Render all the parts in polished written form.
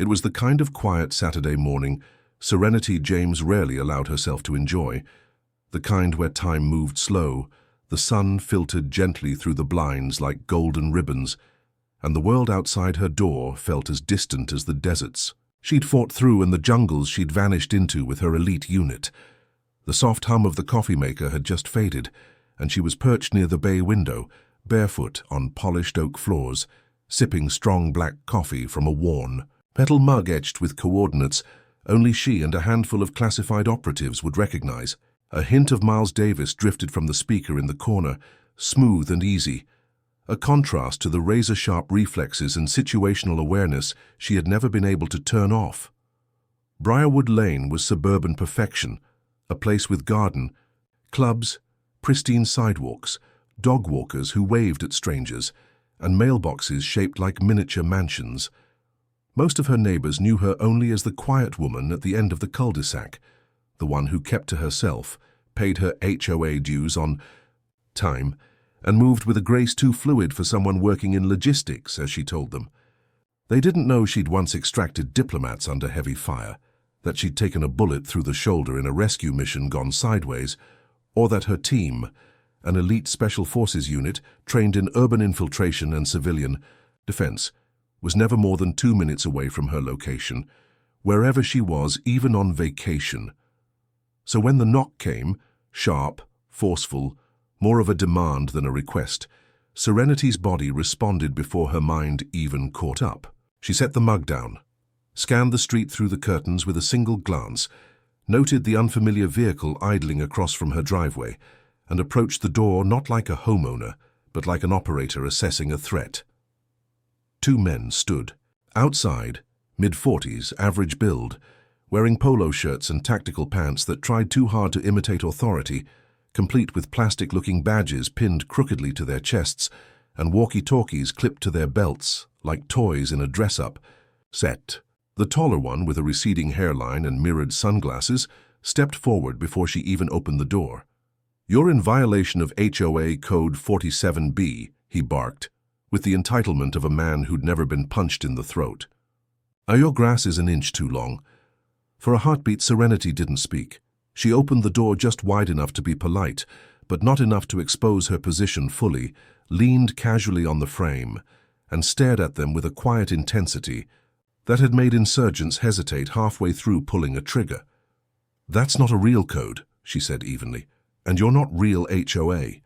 It was the kind of quiet Saturday morning serenity James rarely allowed herself to enjoy, the kind where time moved slow, the sun filtered gently through the blinds like golden ribbons, and the world outside her door felt as distant as the deserts she'd fought through and the jungles she'd vanished into with her elite unit. The soft hum of the coffee maker had just faded, and she was perched near the bay window, barefoot on polished oak floors, sipping strong black coffee from a worn, metal mug etched with coordinates only she and a handful of classified operatives would recognize. A hint of Miles Davis drifted from the speaker in the corner, smooth and easy, a contrast to the razor-sharp reflexes and situational awareness she had never been able to turn off. Briarwood Lane was suburban perfection, a place with garden, clubs, pristine sidewalks, dog walkers who waved at strangers, and mailboxes shaped like miniature mansions. Most of her neighbors knew her only as the quiet woman at the end of the cul-de-sac, the one who kept to herself, paid her HOA dues on time, and moved with a grace too fluid for someone working in logistics, as she told them. They didn't know she'd once extracted diplomats under heavy fire, that she'd taken a bullet through the shoulder in a rescue mission gone sideways, or that her team, an elite special forces unit trained in urban infiltration and civilian defense, was never more than 2 minutes away from her location, wherever she was, even on vacation. So when the knock came, sharp, forceful, more of a demand than a request, Serenity's body responded before her mind even caught up. She set the mug down, scanned the street through the curtains with a single glance, noted the unfamiliar vehicle idling across from her driveway, and approached the door not like a homeowner, but like an operator assessing a threat. 2 men stood. Outside, mid-40s, average build, wearing polo shirts and tactical pants that tried too hard to imitate authority, complete with plastic-looking badges pinned crookedly to their chests and walkie-talkies clipped to their belts like toys in a dress-up set. The taller one, with a receding hairline and mirrored sunglasses, stepped forward before she even opened the door. "You're in violation of HOA Code 47B, he barked, with the entitlement of a man who'd never been punched in the throat. Your grass is an inch too long." For a heartbeat, Serenity didn't speak. She opened the door just wide enough to be polite, but not enough to expose her position fully, leaned casually on the frame, and stared at them with a quiet intensity that had made insurgents hesitate halfway through pulling a trigger. "That's not a real code," she said evenly, "and you're not real HOA."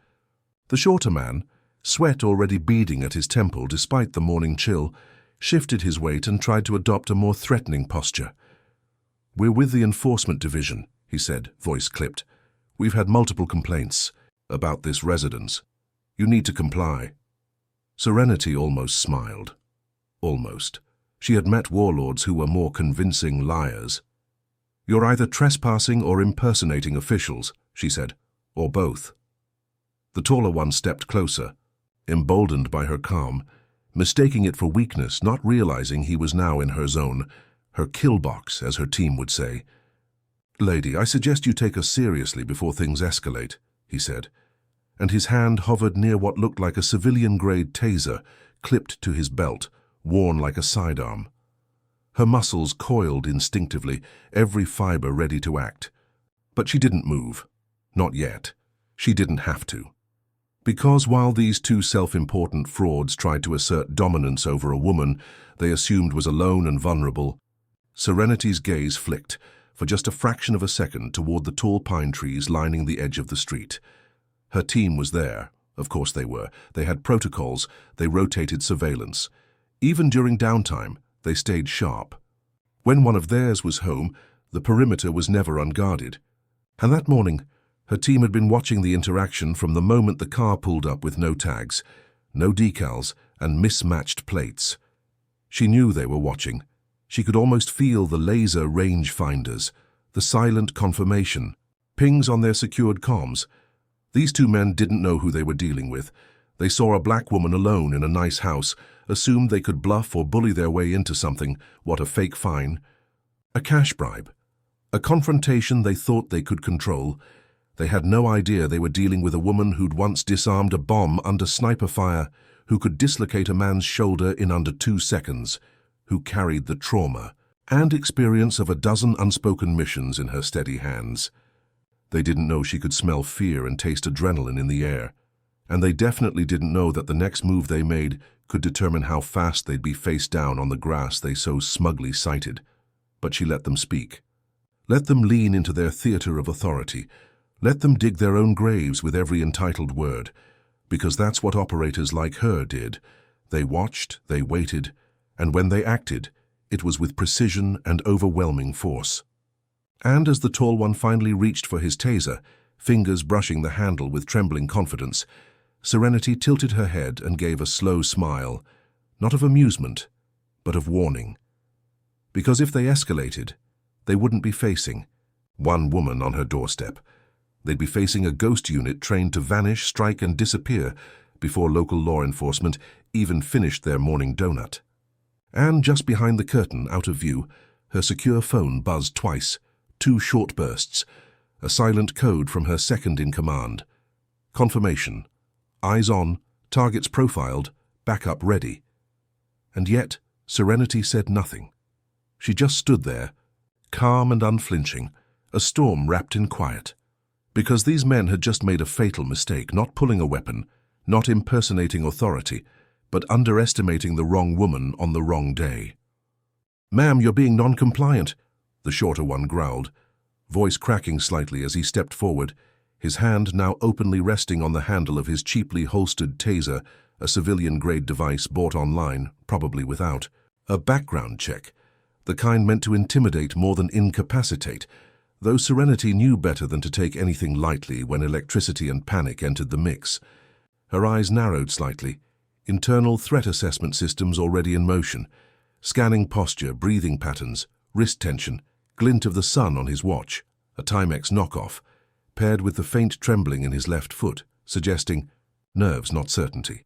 The shorter man, sweat already beading at his temple despite the morning chill, shifted his weight and tried to adopt a more threatening posture. "We're with the enforcement division," he said, voice clipped. "We've had multiple complaints about this residence. You need to comply." Serenity almost smiled. Almost. She had met warlords who were more convincing liars. "You're either trespassing or impersonating officials," she said, "or both." The taller one stepped closer, emboldened by her calm, mistaking it for weakness, not realizing he was now in her zone, her kill box, as her team would say. "Lady, I suggest you take us seriously before things escalate," he said, and his hand hovered near what looked like a civilian-grade taser clipped to his belt, worn like a sidearm. Her muscles coiled instinctively, every fiber ready to act. But she didn't move. Not yet. She didn't have to. Because while these 2 self-important frauds tried to assert dominance over a woman they assumed was alone and vulnerable, Serenity's gaze flicked, for just a fraction of a second, toward the tall pine trees lining the edge of the street. Her team was there. Of course they were. They had protocols. They rotated surveillance. Even during downtime, they stayed sharp. When one of theirs was home, the perimeter was never unguarded. And that morning, her team had been watching the interaction from the moment the car pulled up with no tags, no decals, and mismatched plates. She knew they were watching. She could almost feel the laser range finders, the silent confirmation, pings on their secured comms. These 2 men didn't know who they were dealing with. They saw a black woman alone in a nice house, assumed they could bluff or bully their way into something, what a fake fine, a cash bribe, a confrontation they thought they could control. They had no idea they were dealing with a woman who'd once disarmed a bomb under sniper fire, who could dislocate a man's shoulder in under 2 seconds, who carried the trauma and experience of a dozen unspoken missions in her steady hands. They didn't know she could smell fear and taste adrenaline in the air, and they definitely didn't know that the next move they made could determine how fast they'd be face down on the grass they so smugly sighted. But she let them speak. Let them lean into their theater of authority. Let them dig their own graves with every entitled word, because that's what operators like her did. They watched, they waited, and when they acted, it was with precision and overwhelming force. And as the tall one finally reached for his taser, fingers brushing the handle with trembling confidence, Serenity tilted her head and gave a slow smile, not of amusement, but of warning. Because if they escalated, they wouldn't be facing one woman on her doorstep. They'd be facing a ghost unit trained to vanish, strike, and disappear before local law enforcement even finished their morning donut. And just behind the curtain, out of view, her secure phone buzzed twice, 2 short bursts, a silent code from her second-in-command. Confirmation. Eyes on, targets profiled, backup ready. And yet, Serenity said nothing. She just stood there, calm and unflinching, a storm wrapped in quiet. Because these men had just made a fatal mistake, not pulling a weapon, not impersonating authority, but underestimating the wrong woman on the wrong day. "Ma'am, you're being non-compliant," the shorter one growled, voice cracking slightly as he stepped forward, his hand now openly resting on the handle of his cheaply holstered taser, a civilian-grade device bought online, probably without a background check, the kind meant to intimidate more than incapacitate, though Serenity knew better than to take anything lightly when electricity and panic entered the mix. Her eyes narrowed slightly, internal threat assessment systems already in motion, scanning posture, breathing patterns, wrist tension, glint of the sun on his watch, a Timex knockoff, paired with the faint trembling in his left foot, suggesting nerves, not certainty.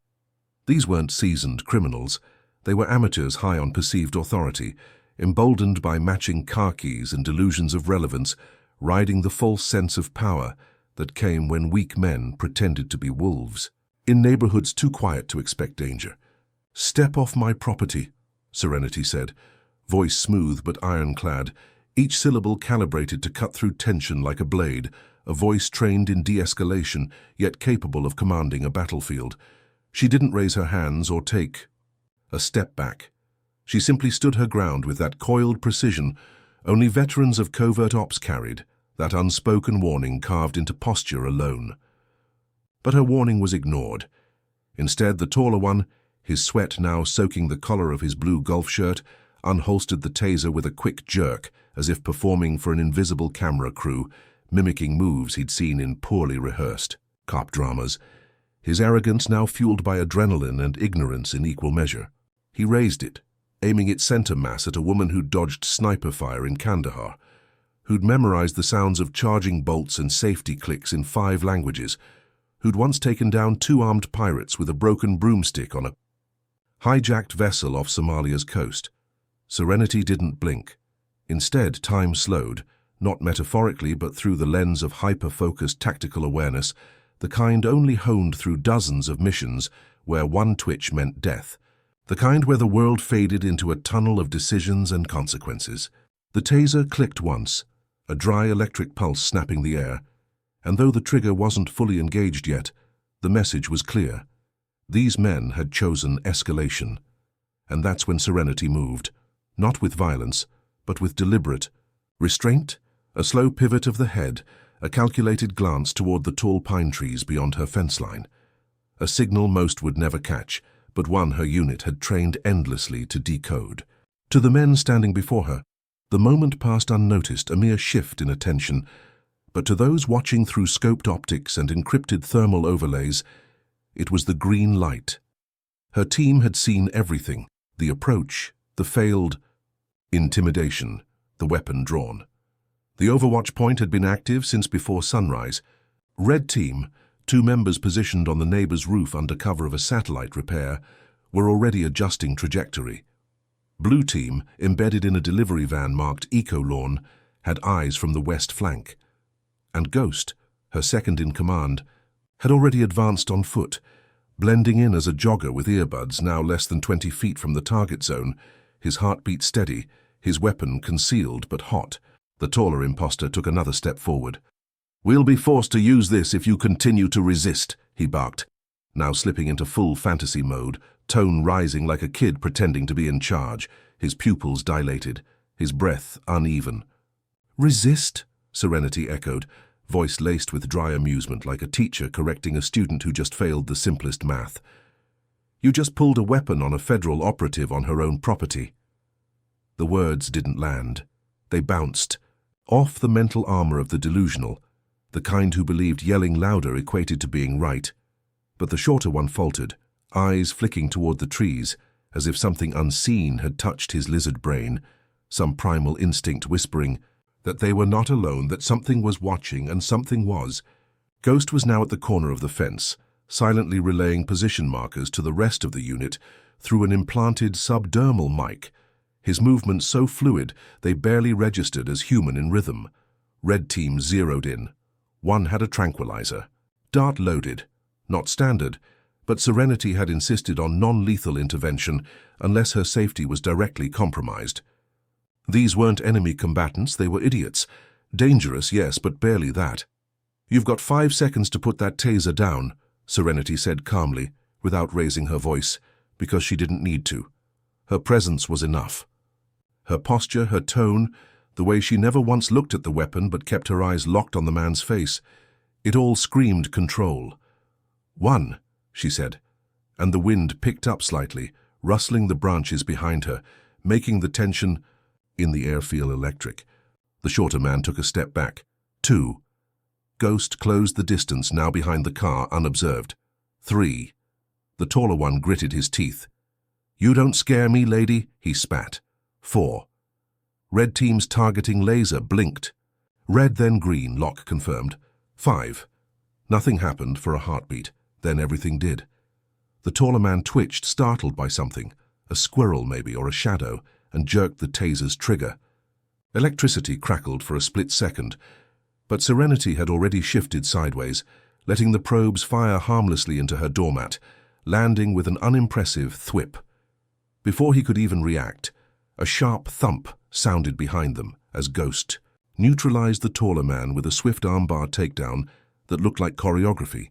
These weren't seasoned criminals. They were amateurs high on perceived authority, emboldened by matching car keys and delusions of relevance, riding the false sense of power that came when weak men pretended to be wolves, in neighborhoods too quiet to expect danger. "Step off my property," Serenity said, voice smooth but ironclad, each syllable calibrated to cut through tension like a blade, a voice trained in de-escalation, yet capable of commanding a battlefield. She didn't raise her hands or take a step back. She simply stood her ground with that coiled precision only veterans of covert ops carried, that unspoken warning carved into posture alone. But her warning was ignored. Instead, the taller one, his sweat now soaking the collar of his blue golf shirt, unholstered the taser with a quick jerk, as if performing for an invisible camera crew, mimicking moves he'd seen in poorly rehearsed cop dramas, his arrogance now fueled by adrenaline and ignorance in equal measure. He raised it, aiming its center mass at a woman who'd dodged sniper fire in Kandahar, who'd memorized the sounds of charging bolts and safety clicks in 5 languages, who'd once taken down 2 armed pirates with a broken broomstick on a hijacked vessel off Somalia's coast. Serenity didn't blink. Instead, time slowed, not metaphorically but through the lens of hyper-focused tactical awareness, the kind only honed through dozens of missions where one twitch meant death, the kind where the world faded into a tunnel of decisions and consequences. The taser clicked once, a dry electric pulse snapping the air, and though the trigger wasn't fully engaged yet, the message was clear. These men had chosen escalation, and that's when Serenity moved, not with violence, but with deliberate restraint, a slow pivot of the head, a calculated glance toward the tall pine trees beyond her fence line. A signal most would never catch, but one her unit had trained endlessly to decode. To the men standing before her, the moment passed unnoticed, a mere shift in attention, but to those watching through scoped optics and encrypted thermal overlays, it was the green light. Her team had seen everything, the approach, the failed intimidation, the weapon drawn. The overwatch point had been active since before sunrise. Red team, 2 members positioned on the neighbor's roof under cover of a satellite repair, were already adjusting trajectory. Blue team, embedded in a delivery van marked Eco Lawn, had eyes from the west flank. And Ghost, her second-in-command, had already advanced on foot, blending in as a jogger with earbuds now less than 20 feet from the target zone, his heartbeat steady, his weapon concealed but hot. The taller imposter took another step forward. "We'll be forced to use this if you continue to resist," he barked, now slipping into full fantasy mode, tone rising like a kid pretending to be in charge, his pupils dilated, his breath uneven. "Resist?" Serenity echoed, voice laced with dry amusement like a teacher correcting a student who just failed the simplest math. "You just pulled a weapon on a federal operative on her own property." The words didn't land. They bounced, off the mental armor of the delusional, the kind who believed yelling louder equated to being right. But the shorter one faltered, eyes flicking toward the trees, as if something unseen had touched his lizard brain, some primal instinct whispering that they were not alone, that something was watching, and something was. Ghost was now at the corner of the fence, silently relaying position markers to the rest of the unit through an implanted subdermal mic, his movements so fluid they barely registered as human in rhythm. Red team zeroed in. One had a tranquilizer. Dart loaded. Not standard, but Serenity had insisted on non-lethal intervention unless her safety was directly compromised. These weren't enemy combatants, they were idiots. Dangerous, yes, but barely that. "You've got 5 seconds to put that taser down," Serenity said calmly, without raising her voice, because she didn't need to. Her presence was enough. Her posture, her tone, the way she never once looked at the weapon but kept her eyes locked on the man's face, it all screamed control. "1," she said, and the wind picked up slightly, rustling the branches behind her, making the tension in the air feel electric. The shorter man took a step back. 2. Ghost closed the distance, now behind the car, unobserved. 3. The taller one gritted his teeth. "You don't scare me, lady," he spat. 4. Red team's targeting laser blinked. Red then green, lock confirmed. 5. Nothing happened for a heartbeat, then everything did. The taller man twitched, startled by something, a squirrel maybe, or a shadow, and jerked the taser's trigger. Electricity crackled for a split second, but Serenity had already shifted sideways, letting the probes fire harmlessly into her doormat, landing with an unimpressive thwip. Before he could even react, a sharp thump sounded behind them as Ghost neutralized the taller man with a swift armbar takedown that looked like choreography,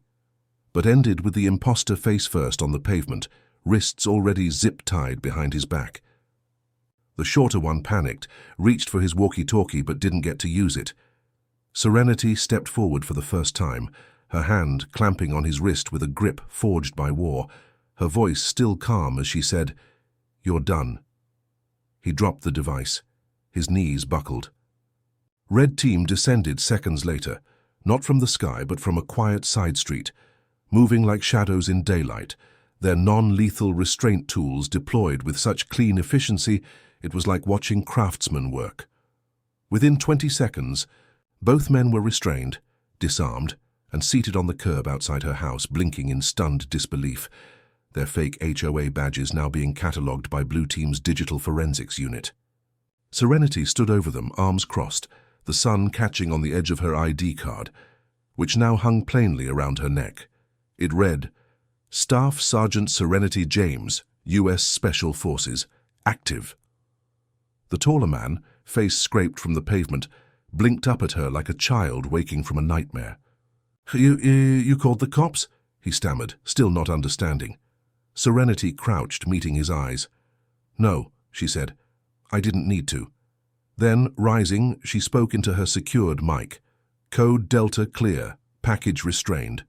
but ended with the imposter face first on the pavement, wrists already zip-tied behind his back. The shorter one panicked, reached for his walkie-talkie but didn't get to use it. Serenity stepped forward for the first time, her hand clamping on his wrist with a grip forged by war, her voice still calm as she said, "You're done." He dropped the device. His knees buckled. Red team descended seconds later, not from the sky but from a quiet side street, moving like shadows in daylight, their non-lethal restraint tools deployed with such clean efficiency it was like watching craftsmen work. Within 20 seconds, both men were restrained, disarmed, and seated on the curb outside her house, blinking in stunned disbelief, their fake HOA badges now being catalogued by Blue Team's digital forensics unit. Serenity stood over them, arms crossed, the sun catching on the edge of her ID card, which now hung plainly around her neck. It read, "Staff Sergeant Serenity James, U.S. Special Forces, active." The taller man, face scraped from the pavement, blinked up at her like a child waking from a nightmare. You called the cops?" he stammered, still not understanding. Serenity crouched, meeting his eyes. "No," she said. "I didn't need to." Then, rising, she spoke into her secured mic. "Code Delta clear, package restrained.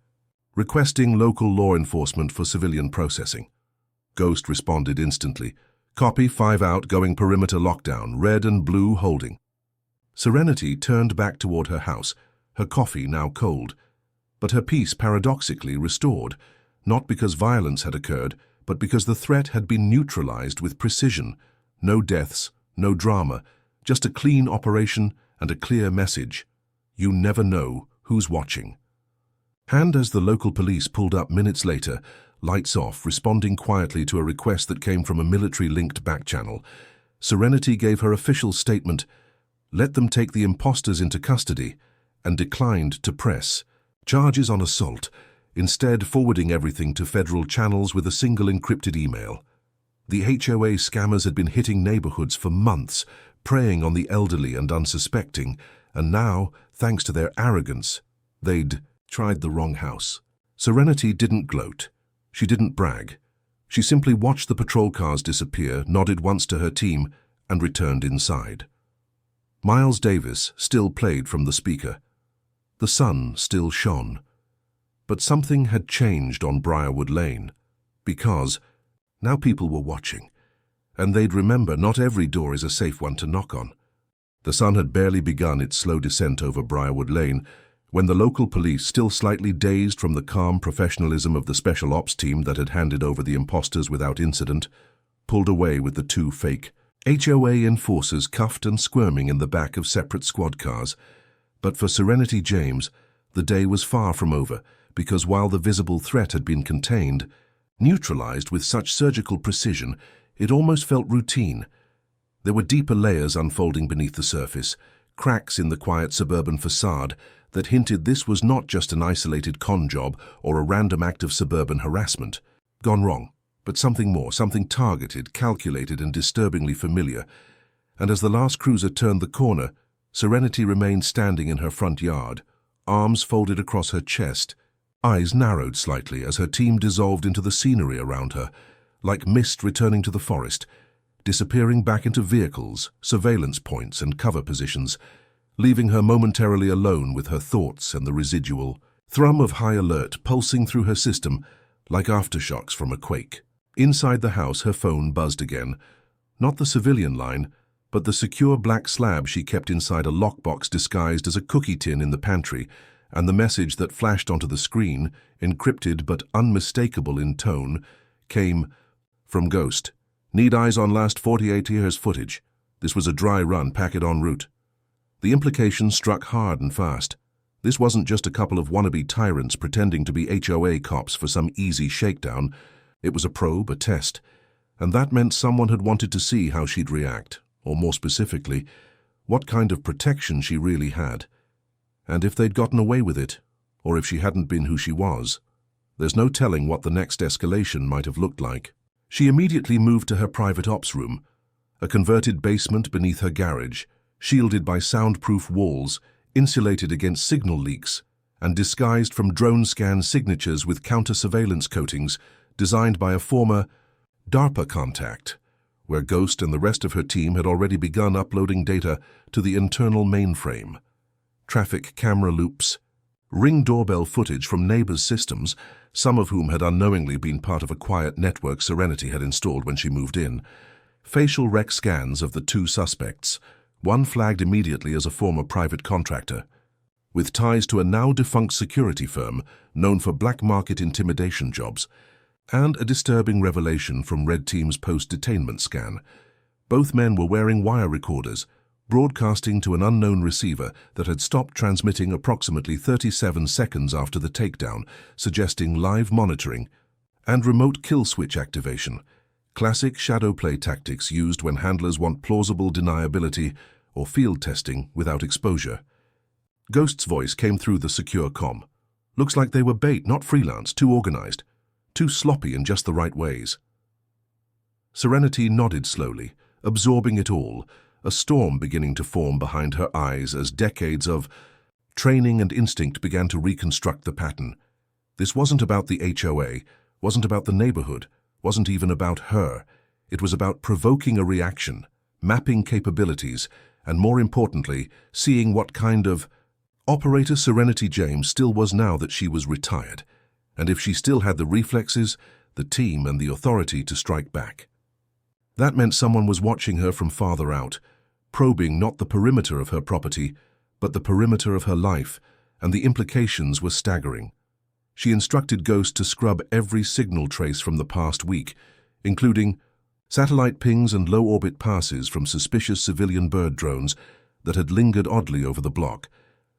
Requesting local law enforcement for civilian processing." Ghost responded instantly. "Copy, 5 out, going perimeter lockdown, red and blue holding." Serenity turned back toward her house, her coffee now cold, but her peace paradoxically restored, not because violence had occurred, but because the threat had been neutralized with precision. No deaths, no drama, just a clean operation and a clear message. You never know who's watching. And as the local police pulled up minutes later, lights off, responding quietly to a request that came from a military-linked back-channel, Serenity gave her official statement, let them take the imposters into custody, and declined to press charges on assault, instead forwarding everything to federal channels with a single encrypted email. The HOA scammers had been hitting neighborhoods for months, preying on the elderly and unsuspecting, and now, thanks to their arrogance, they'd tried the wrong house. Serenity didn't gloat. She didn't brag. She simply watched the patrol cars disappear, nodded once to her team, and returned inside. Miles Davis still played from the speaker. The sun still shone. But something had changed on Briarwood Lane, because now people were watching, and they'd remember not every door is a safe one to knock on. The sun had barely begun its slow descent over Briarwood Lane when the local police, still slightly dazed from the calm professionalism of the special ops team that had handed over the imposters without incident, pulled away with the two fake HOA enforcers cuffed and squirming in the back of separate squad cars. But for Serenity James, the day was far from over, because while the visible threat had been contained, neutralized with such surgical precision, it almost felt routine. There were deeper layers unfolding beneath the surface, cracks in the quiet suburban facade that hinted this was not just an isolated con job or a random act of suburban harassment gone wrong, but something more, something targeted, calculated, and disturbingly familiar. And as the last cruiser turned the corner, Serenity remained standing in her front yard, arms folded across her chest, eyes narrowed slightly as her team dissolved into the scenery around her, like mist returning to the forest, disappearing back into vehicles, surveillance points, and cover positions, leaving her momentarily alone with her thoughts and the residual thrum of high alert pulsing through her system like aftershocks from a quake. Inside the house, her phone buzzed again, not the civilian line, but the secure black slab she kept inside a lockbox disguised as a cookie tin in the pantry, and the message that flashed onto the screen, encrypted but unmistakable in tone, came from Ghost. Need eyes on last 48 years footage. This was a dry run, packet en route. The implications struck hard and fast. This wasn't just a couple of wannabe tyrants pretending to be HOA cops for some easy shakedown. It was a probe, a test, and that meant someone had wanted to see how she'd react, or more specifically, what kind of protection she really had. And if they'd gotten away with it, or if she hadn't been who she was, there's no telling what the next escalation might have looked like. She immediately moved to her private ops room, a converted basement beneath her garage, shielded by soundproof walls, insulated against signal leaks, and disguised from drone scan signatures with counter-surveillance coatings designed by a former DARPA contact, where Ghost and the rest of her team had already begun uploading data to the internal mainframe. Traffic camera loops, Ring doorbell footage from neighbors' systems, some of whom had unknowingly been part of a quiet network Serenity had installed when she moved in. Facial rec scans of the two suspects, one flagged immediately as a former private contractor, with ties to a now-defunct security firm known for black market intimidation jobs, and a disturbing revelation from Red Team's post-detainment scan. Both men were wearing wire recorders, broadcasting to an unknown receiver that had stopped transmitting approximately 37 seconds after the takedown, suggesting live monitoring and remote kill switch activation, classic shadow play tactics used when handlers want plausible deniability or field testing without exposure. Ghost's voice came through the secure comm. Looks like they were bait, not freelance, too organized, too sloppy in just the right ways. Serenity nodded slowly, absorbing it all, a storm beginning to form behind her eyes as decades of training and instinct began to reconstruct the pattern. This wasn't about the HOA, wasn't about the neighborhood, wasn't even about her. It was about provoking a reaction, mapping capabilities, and more importantly, seeing what kind of operator Serenity James still was now that she was retired, and if she still had the reflexes, the team, and the authority to strike back. That meant someone was watching her from farther out, probing not the perimeter of her property, but the perimeter of her life, and the implications were staggering. She instructed Ghost to scrub every signal trace from the past week, including satellite pings and low-orbit passes from suspicious civilian bird drones that had lingered oddly over the block,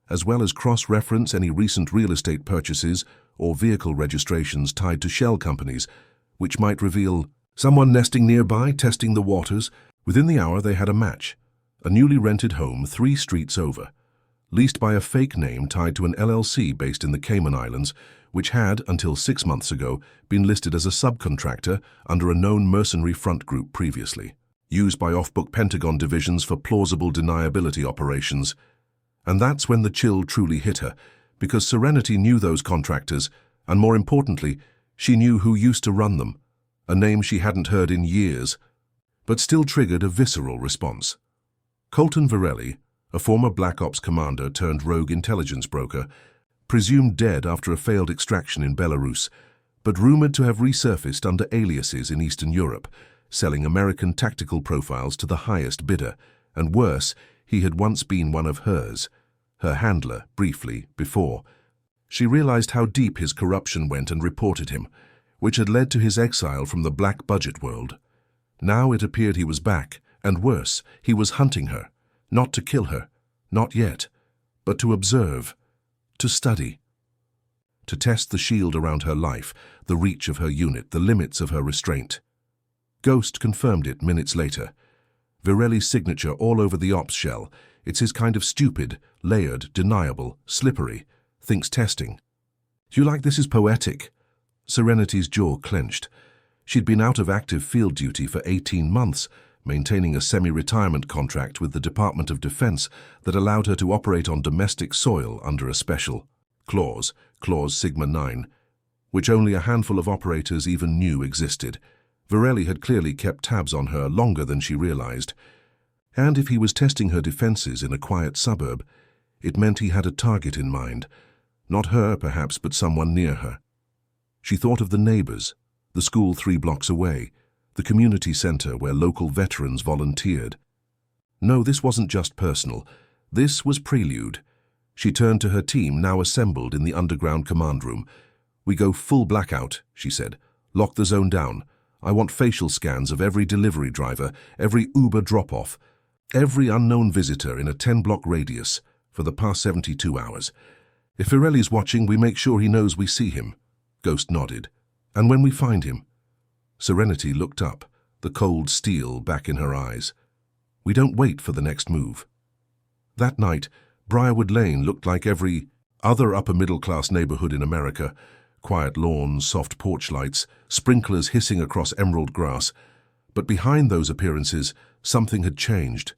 as well as cross-reference any recent real estate purchases or vehicle registrations tied to shell companies, which might reveal someone nesting nearby, testing the waters. Within the hour they had a match, a newly rented home 3 streets over, leased by a fake name tied to an LLC based in the Cayman Islands, which had, until 6 months ago, been listed as a subcontractor under a known mercenary front group previously, used by off-book Pentagon divisions for plausible deniability operations. And that's when the chill truly hit her, because Serenity knew those contractors, and more importantly, she knew who used to run them, a name she hadn't heard in years, but still triggered a visceral response. Colton Varelli, a former Black Ops commander turned rogue intelligence broker, presumed dead after a failed extraction in Belarus, but rumored to have resurfaced under aliases in Eastern Europe, selling American tactical profiles to the highest bidder, and worse, he had once been one of hers, her handler, briefly, before. She realized how deep his corruption went and reported him, which had led to his exile from the black budget world. Now it appeared he was back, and worse, he was hunting her, not to kill her, not yet, but to observe, to study, to test the shield around her life, the reach of her unit, the limits of her restraint. Ghost confirmed it minutes later. Varelli's signature all over the ops shell. It's his kind of stupid, layered, deniable, slippery, thinks testing. Do you like this is poetic? Serenity's jaw clenched. She'd been out of active field duty for 18 months, maintaining a semi-retirement contract with the Department of Defense that allowed her to operate on domestic soil under a special clause, Clause Sigma 9, which only a handful of operators even knew existed. Varelli had clearly kept tabs on her longer than she realized, and if he was testing her defenses in a quiet suburb, it meant he had a target in mind, not her perhaps, but someone near her. She thought of the neighbors, the school 3 blocks away, the community center where local veterans volunteered. No, this wasn't just personal. This was prelude. She turned to her team, now assembled in the underground command room. "We go full blackout," she said. "Lock the zone down. I want facial scans of every delivery driver, every Uber drop-off, every unknown visitor in a 10-block radius for the past 72 hours. If Varelli's watching, we make sure he knows we see him." Ghost nodded. "And when we find him?" Serenity looked up, the cold steel back in her eyes. "We don't wait for the next move." That night, Briarwood Lane looked like every other upper-middle-class neighborhood in America. Quiet lawns, soft porch lights, sprinklers hissing across emerald grass. But behind those appearances, something had changed.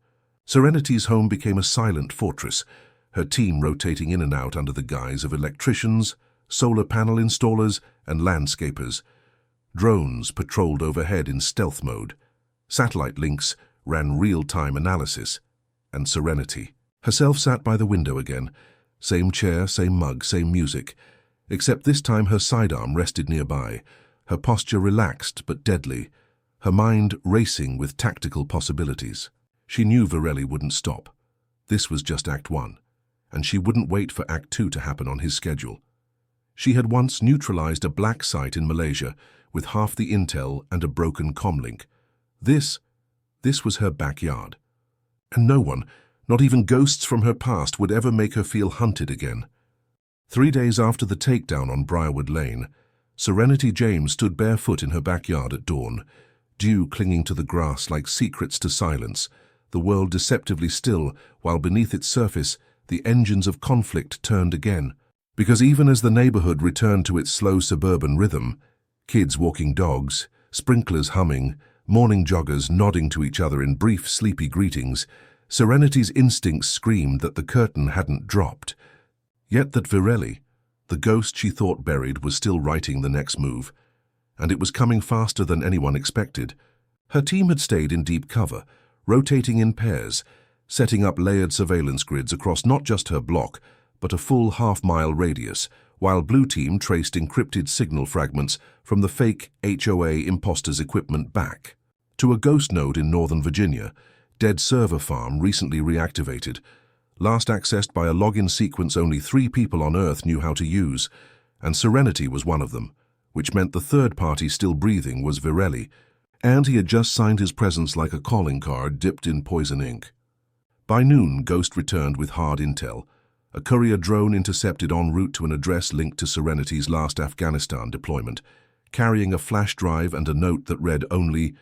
Serenity's home became a silent fortress, her team rotating in and out under the guise of electricians, solar panel installers, and landscapers. Drones patrolled overhead in stealth mode. Satellite links ran real-time analysis. And Serenity herself sat by the window again. Same chair, same mug, same music. Except this time her sidearm rested nearby, her posture relaxed but deadly, her mind racing with tactical possibilities. She knew Varelli wouldn't stop. This was just Act 1, and she wouldn't wait for Act 2 to happen on his schedule. She had once neutralized a black site in Malaysia with half the intel and a broken comlink. This was her backyard. And no one, not even ghosts from her past, would ever make her feel hunted again. 3 days after the takedown on Briarwood Lane, Serenity James stood barefoot in her backyard at dawn, dew clinging to the grass like secrets to silence, the world deceptively still, while beneath its surface the engines of conflict turned again. Because even as the neighborhood returned to its slow suburban rhythm, kids walking dogs, sprinklers humming, morning joggers nodding to each other in brief, sleepy greetings, Serenity's instincts screamed that the curtain hadn't dropped. Yet that Varelli, the ghost she thought buried, was still writing the next move. And it was coming faster than anyone expected. Her team had stayed in deep cover, rotating in pairs, setting up layered surveillance grids across not just her block, but a full half-mile radius, while Blue Team traced encrypted signal fragments from the fake HOA Imposters equipment back to a ghost node in Northern Virginia, dead server farm recently reactivated, last accessed by a login sequence only 3 people on Earth knew how to use, and Serenity was one of them, which meant the third party still breathing was Varelli, and he had just signed his presence like a calling card dipped in poison ink. By noon, Ghost returned with hard intel. A courier drone intercepted en route to an address linked to Serenity's last Afghanistan deployment, carrying a flash drive and a note that read only,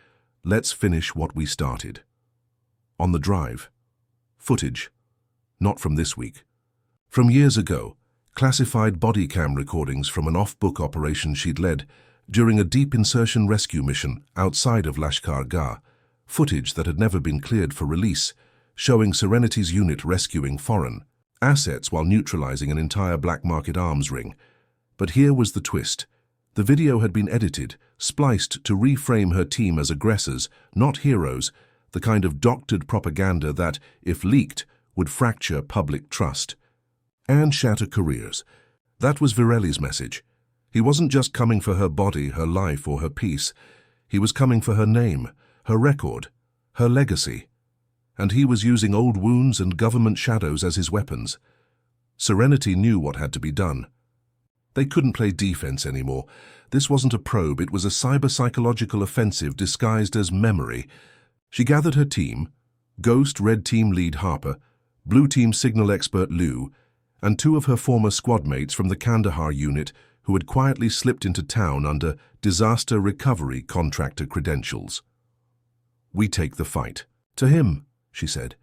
"Let's finish what we started." On the drive, footage, not from this week. From years ago, classified body cam recordings from an off-book operation she'd led during a deep insertion rescue mission outside of Lashkar Gah, footage that had never been cleared for release, showing Serenity's unit rescuing foreign assets while neutralizing an entire black market arms ring. But here was the twist. The video had been edited, spliced to reframe her team as aggressors, not heroes, the kind of doctored propaganda that, if leaked, would fracture public trust and shatter careers. That was Virelli's message. He wasn't just coming for her body, her life, or her peace. He was coming for her name, her record, her legacy. And he was using old wounds and government shadows as his weapons. Serenity knew what had to be done. They couldn't play defense anymore. This wasn't a probe, it was a cyber-psychological offensive disguised as memory. She gathered her team, Ghost Red Team lead Harper, Blue Team signal expert Lou, and two of her former squad mates from the Kandahar unit who had quietly slipped into town under disaster recovery contractor credentials. "We take the fight." "To him," she said,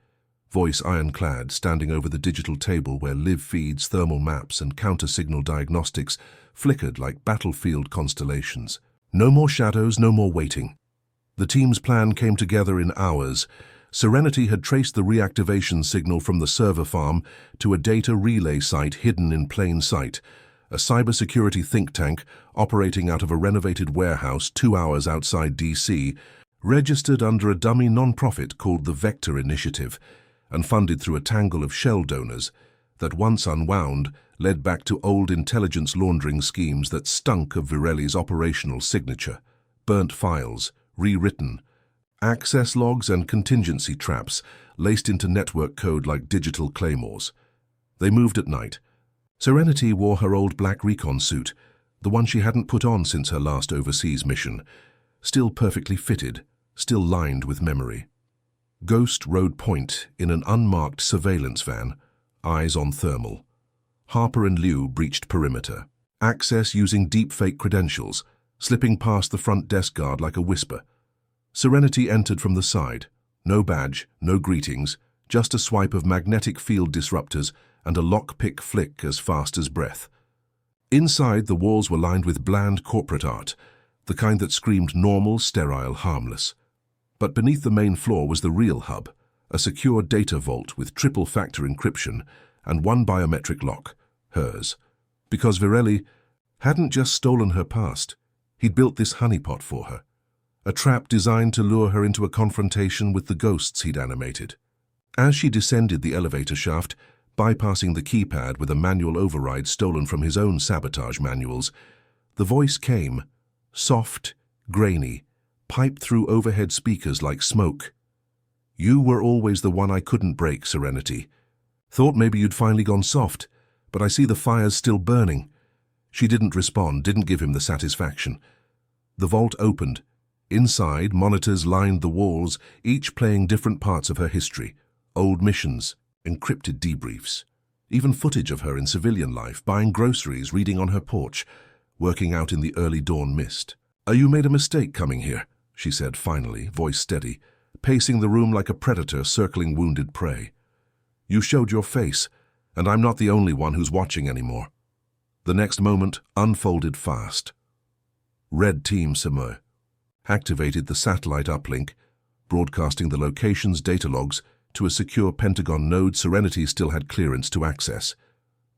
voice ironclad, standing over the digital table where live feeds, thermal maps, and counter-signal diagnostics flickered like battlefield constellations. No more shadows, no more waiting. The team's plan came together in hours. Serenity had traced the reactivation signal from the server farm to a data relay site hidden in plain sight, a cybersecurity think tank operating out of a renovated warehouse 2 hours outside DC, registered under a dummy non-profit called the Vector Initiative, and funded through a tangle of shell donors that, once unwound, led back to old intelligence laundering schemes that stunk of Virelli's operational signature: burnt files, rewritten, access logs and contingency traps laced into network code like digital claymores. They moved at night. Serenity wore her old black recon suit, the one she hadn't put on since her last overseas mission, still perfectly fitted, still lined with memory. Ghost rode point in an unmarked surveillance van, eyes on thermal. Harper and Liu breached perimeter, access using deepfake credentials, slipping past the front desk guard like a whisper. Serenity entered from the side. No badge, no greetings, just a swipe of magnetic field disruptors and a lockpick flick as fast as breath. Inside, the walls were lined with bland corporate art, the kind that screamed normal, sterile, harmless. But beneath the main floor was the real hub, a secure data vault with triple-factor encryption and one biometric lock, hers. Because Virelli hadn't just stolen her past, he'd built this honeypot for her, a trap designed to lure her into a confrontation with the ghosts he'd animated. As she descended the elevator shaft, bypassing the keypad with a manual override stolen from his own sabotage manuals, the voice came, soft, grainy, piped through overhead speakers like smoke. "You were always the one I couldn't break, Serenity. Thought maybe you'd finally gone soft, but I see the fire's still burning." She didn't respond, didn't give him the satisfaction. The vault opened. Inside, monitors lined the walls, each playing different parts of her history, old missions, encrypted debriefs, even footage of her in civilian life, buying groceries, reading on her porch, working out in the early dawn mist. "You made a mistake coming here," she said finally, voice steady, pacing the room like a predator circling wounded prey. "You showed your face, and I'm not the only one who's watching anymore." The next moment unfolded fast. Red Team Semur activated the satellite uplink, broadcasting the location's data logs to a secure Pentagon node Serenity still had clearance to access.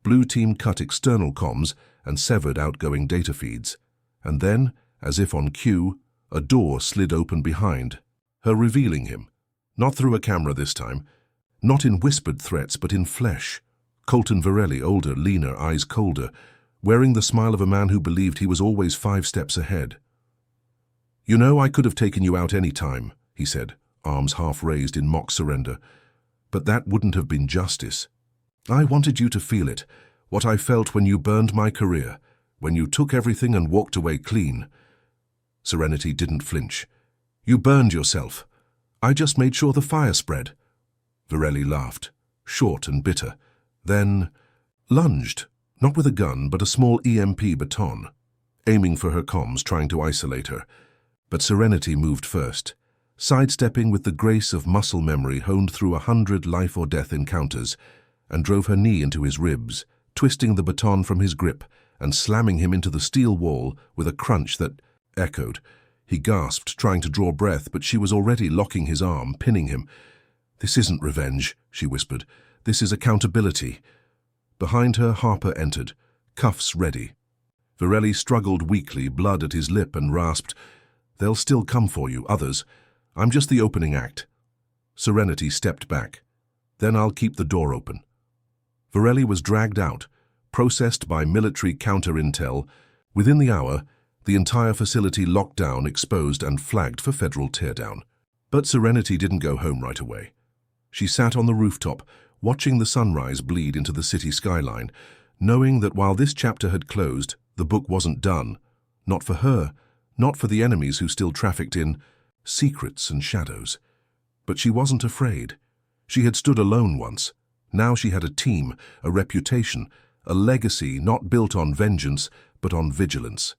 Blue Team cut external comms and severed outgoing data feeds. And then, as if on cue, a door slid open behind her, revealing him. Not through a camera this time, not in whispered threats, but in flesh. Colton Virelli, older, leaner, eyes colder, wearing the smile of a man who believed he was always 5 steps ahead. "You know, I could have taken you out any time," he said, arms half raised in mock surrender. "But that wouldn't have been justice. I wanted you to feel it, what I felt when you burned my career, when you took everything and walked away clean." Serenity didn't flinch. "You burned yourself. I just made sure the fire spread." Virelli laughed, short and bitter, then lunged, not with a gun, but a small EMP baton, aiming for her comms, trying to isolate her. But Serenity moved first, sidestepping with the grace of muscle memory honed through 100 life-or-death encounters, and drove her knee into his ribs, twisting the baton from his grip and slamming him into the steel wall with a crunch that echoed. He gasped, trying to draw breath, but she was already locking his arm, pinning him. "This isn't revenge," she whispered. "This is accountability." Behind her, Harper entered, cuffs ready. Varelli struggled weakly, blood at his lip, and rasped, "They'll still come for you, others. I'm just the opening act." Serenity stepped back. "Then I'll keep the door open." Varelli was dragged out, processed by military counter-intel. Within the hour, the entire facility locked down, exposed, and flagged for federal teardown. But Serenity didn't go home right away. She sat on the rooftop, watching the sunrise bleed into the city skyline, knowing that while this chapter had closed, the book wasn't done. Not for her, not for the enemies who still trafficked in secrets and shadows. But she wasn't afraid. She had stood alone once. Now she had a team, a reputation, a legacy not built on vengeance, but on vigilance.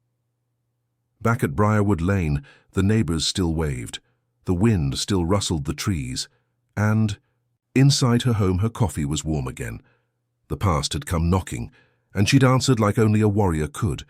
Back at Briarwood Lane, the neighbors still waved. The wind still rustled the trees. And inside her home, her coffee was warm again. The past had come knocking, and she'd answered like only a warrior could.